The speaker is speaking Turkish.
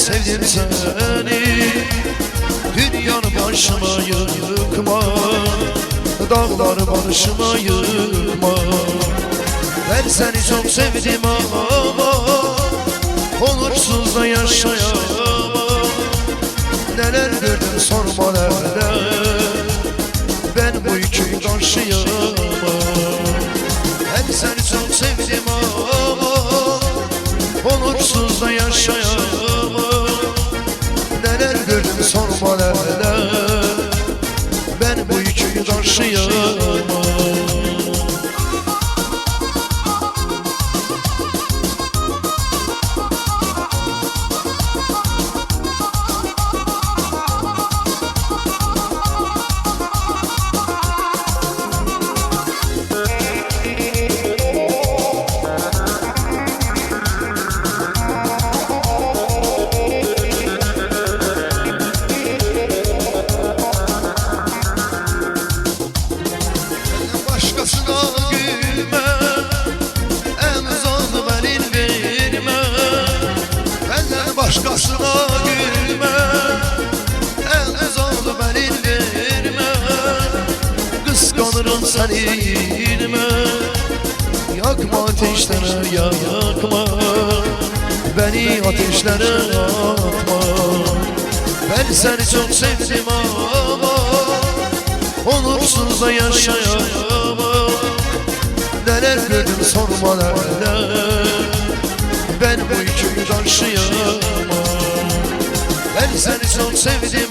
sevdim seni. Dünyanı başıma yıkma, dağları başıma yıkma. Ben seni çok sevdim ama onursuz da yaşayamam. Neler gördüm sorma neler, ben bu yükü taşıyamam. Ben seni çok sevdim ama onursuz da yaşayamam. Neler gördüm sorma neler, ben bu yükü taşıyamam. Başkasına gülme, el uzandı belin verme. Kıskanırım seni inme, yakma ateşlere yakma, beni ateşlere atma. Ben seni çok sevdim ama onursuz da yaşayamam. Neler gördüm sorma neler, ben bu yükü taşıyamam. Ben seni çok sevdim